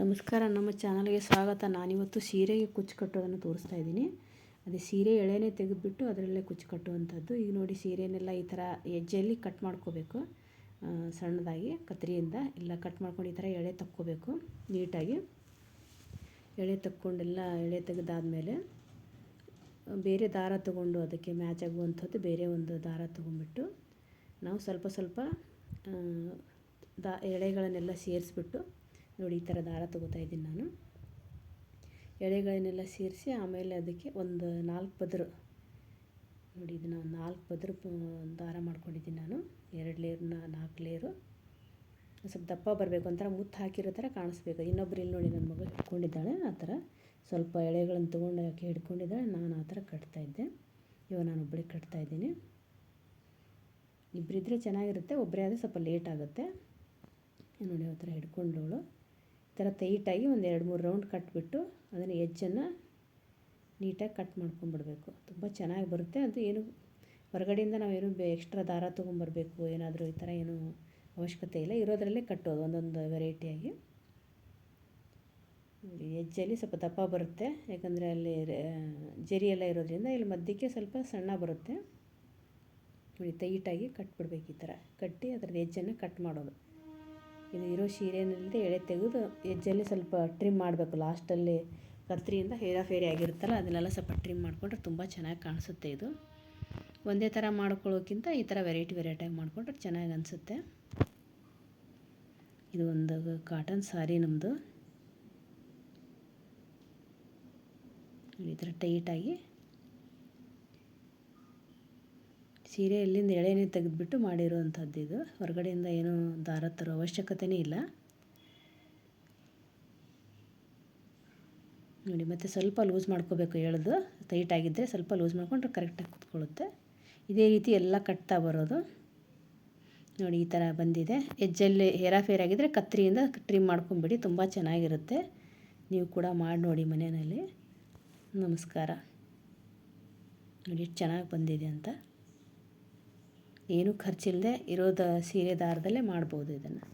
ನಮಸ್ಕಾರ, ನಮ್ಮ ಚಾನಲ್ಗೆ ಸ್ವಾಗತ. ನಾನಿವತ್ತು ಸೀರೆಗೆ ಕುಚ್ಚು ಕಟ್ಟೋದನ್ನು ತೋರಿಸ್ತಾ ಇದ್ದೀನಿ. ಅದೇ ಸೀರೆ ಎಳೆನೇ ತೆಗೆದುಬಿಟ್ಟು ಅದರಲ್ಲೇ ಕುಚ್ಚು ಕಟ್ಟುವಂಥದ್ದು. ಈಗ ನೋಡಿ, ಸೀರೆನೆಲ್ಲ ಈ ಥರ ಎಜ್ಜೆಯಲ್ಲಿ ಕಟ್ ಮಾಡ್ಕೋಬೇಕು. ಸಣ್ಣದಾಗಿ ಕತ್ತರಿಯಿಂದ ಎಲ್ಲ ಕಟ್ ಮಾಡ್ಕೊಂಡು ಈ ಥರ ಎಳೆ ತಕ್ಕೋಬೇಕು. ನೀಟಾಗಿ ಎಳೆ ತಕ್ಕೊಂಡೆಲ್ಲ ಎಳೆ ತೆಗೆದಾದ್ಮೇಲೆ ಬೇರೆ ದಾರ ತಗೊಂಡು ಅದಕ್ಕೆ ಮ್ಯಾಚ್ ಆಗುವಂಥದ್ದು ಬೇರೆ ಒಂದು ದಾರ ತೊಗೊಂಡ್ಬಿಟ್ಟು ನಾವು ಸ್ವಲ್ಪ ಸ್ವಲ್ಪ ಎಳೆಗಳನ್ನೆಲ್ಲ ಸೇರಿಸ್ಬಿಟ್ಟು ನೋಡಿ, ಈ ಥರ ದಾರ ತೊಗೋತಾ ಇದ್ದೀನಿ ನಾನು. ಎಳೆಗಳನ್ನೆಲ್ಲ ಸೇರಿಸಿ ಆಮೇಲೆ ಅದಕ್ಕೆ ಒಂದು 4 ಪದರು ನೋಡಿ, ಇದನ್ನು 4 ಪದರು ದಾರ ಮಾಡ್ಕೊಂಡಿದ್ದೀನಿ ನಾನು. 2 ಲೇಯರ್ 4 ಲೇಯರು ಸ್ವಲ್ಪ ದಪ್ಪ ಬರಬೇಕು, ಒಂಥರ ಮುತ್ತು ಹಾಕಿರೋ ಥರ ಕಾಣಿಸ್ಬೇಕು. ಇನ್ನೊಬ್ರು ಇಲ್ಲಿ ನೋಡಿ, ನನ್ನ ಮಗಳು ಹಿಡ್ಕೊಂಡಿದ್ದಾಳೆ. ಆ ಥರ ಸ್ವಲ್ಪ ಎಳೆಗಳನ್ನು ತೊಗೊಂಡು ಯಾಕೆ ಹಿಡ್ಕೊಂಡಿದ್ದಾಳೆ. ನಾನು ಆ ಥರ ಕಟ್ತಾಯಿದ್ದೆ. ಇವಾಗ ನಾನು ಒಬ್ಬಳಿಗೆ ಕಟ್ತಾಯಿದ್ದೀನಿ. ಇಬ್ಬರಿದ್ದರೆ ಚೆನ್ನಾಗಿರುತ್ತೆ, ಒಬ್ಬರೇ ಆದರೆ ಸ್ವಲ್ಪ ಲೇಟ್ ಆಗುತ್ತೆ. ನೋಡಿ, ಆ ಥರ ಹಿಡ್ಕೊಂಡವಳು ಈ ಥರ ಟೈಟಾಗಿ ಒಂದು 2-3 ರೌಂಡ್ ಕಟ್ಬಿಟ್ಟು ಅದನ್ನು ಎಜ್ಜನ್ನು ನೀಟಾಗಿ ಕಟ್ ಮಾಡ್ಕೊಂಡ್ಬಿಡ್ಬೇಕು. ತುಂಬ ಚೆನ್ನಾಗಿ ಬರುತ್ತೆ. ಅದು ಏನು ಹೊರಗಡೆಯಿಂದ ನಾವೇನು ಎಕ್ಸ್ಟ್ರಾ ದಾರ ತೊಗೊಂಬರ್ಬೇಕು ಏನಾದರೂ ಈ ಥರ ಏನೂ ಅವಶ್ಯಕತೆ ಇಲ್ಲ. ಇರೋದರಲ್ಲೇ ಕಟ್ಟೋದು ಒಂದೊಂದು ವೆರೈಟಿಯಾಗಿ. ನೋಡಿ, ಎಜ್ಜಲ್ಲಿ ಸ್ವಲ್ಪ ದಪ್ಪ ಬರುತ್ತೆ, ಯಾಕಂದರೆ ಅಲ್ಲಿ ಜರಿ ಎಲ್ಲ ಇರೋದ್ರಿಂದ. ಇಲ್ಲಿ ಮಧ್ಯಕ್ಕೆ ಸ್ವಲ್ಪ ಸಣ್ಣ ಬರುತ್ತೆ. ನೋಡಿ, ಟೈಟಾಗಿ ಕಟ್ಬಿಡ್ಬೇಕು. ಈ ಥರ ಕಟ್ಟಿ ಅದರದ್ದು ಎಜ್ಜನ್ನು ಕಟ್ ಮಾಡೋದು. ಇದು ಇರೋ ಸೀರೆನಲ್ಲದೆ ಎಳೆ ತೆಗೆದು ಎಜ್ಜಲ್ಲಿ ಸ್ವಲ್ಪ ಟ್ರಿಮ್ ಮಾಡಬೇಕು. ಲಾಸ್ಟಲ್ಲಿ ಕತ್ತರಿಯಿಂದ ಹೇರಾಫೇರಿ ಆಗಿರುತ್ತಲ್ಲ, ಅದನ್ನೆಲ್ಲ ಸ್ವಲ್ಪ ಟ್ರಿಮ್ ಮಾಡಿಕೊಂಡ್ರೆ ತುಂಬ ಚೆನ್ನಾಗಿ ಕಾಣಿಸುತ್ತೆ. ಇದು ಒಂದೇ ಥರ ಮಾಡ್ಕೊಳ್ಳೋಕ್ಕಿಂತ ಈ ಥರ ವೆರೈಟಿಯಾಗಿ ಮಾಡಿಕೊಂಡ್ರೆ ಚೆನ್ನಾಗಿ ಅನಿಸುತ್ತೆ. ಇದು ಒಂದು ಕಾಟನ್ ಸಾರಿ ನಮ್ಮದು. ಈ ಥರ ಟೈಟಾಗಿ ಸೀರೆ ಎಲ್ಲಿಂದ ಎಳೆನೇ ತೆಗೆದುಬಿಟ್ಟು ಮಾಡಿರುವಂಥದ್ದು. ಇದು ಹೊರಗಡೆಯಿಂದ ಏನೂ ದಾರ ತರೋ ಅವಶ್ಯಕತೆಯೇ ಇಲ್ಲ. ನೋಡಿ, ಮತ್ತು ಸ್ವಲ್ಪ ಲೂಸ್ ಮಾಡ್ಕೋಬೇಕು. ಎಳೆದು ಟೈಟಾಗಿದ್ದರೆ ಸ್ವಲ್ಪ ಲೂಸ್ ಮಾಡಿಕೊಂಡ್ರೆ ಕರೆಕ್ಟಾಗಿ ಕೂತ್ಕೊಳ್ಳುತ್ತೆ. ಇದೇ ರೀತಿ ಎಲ್ಲ ಕಟ್ತಾ ಬರೋದು. ನೋಡಿ, ಈ ಥರ ಬಂದಿದೆ. ಎಜ್ಜಲ್ಲಿ ಹೇರಾಫೇರಿ ಆಗಿದ್ದರೆ ಕತ್ತರಿಯಿಂದ ಟ್ರಿಮ್ ಮಾಡ್ಕೊಂಬಿಡಿ, ತುಂಬ ಚೆನ್ನಾಗಿರುತ್ತೆ. ನೀವು ಕೂಡ ಮಾಡಿ ನೋಡಿ ಮನೆಯಲ್ಲಿ. ನಮಸ್ಕಾರ. ನೋಡಿ, ಎಷ್ಟು ಚೆನ್ನಾಗಿ ಬಂದಿದೆ ಅಂತ. ಏನೂ ಖರ್ಚಿಲ್ಲದೆ ಇರೋದು ಸೀರೆ ದಾರದಲ್ಲೇ ಮಾಡ್ಬೋದು ಇದನ್ನು.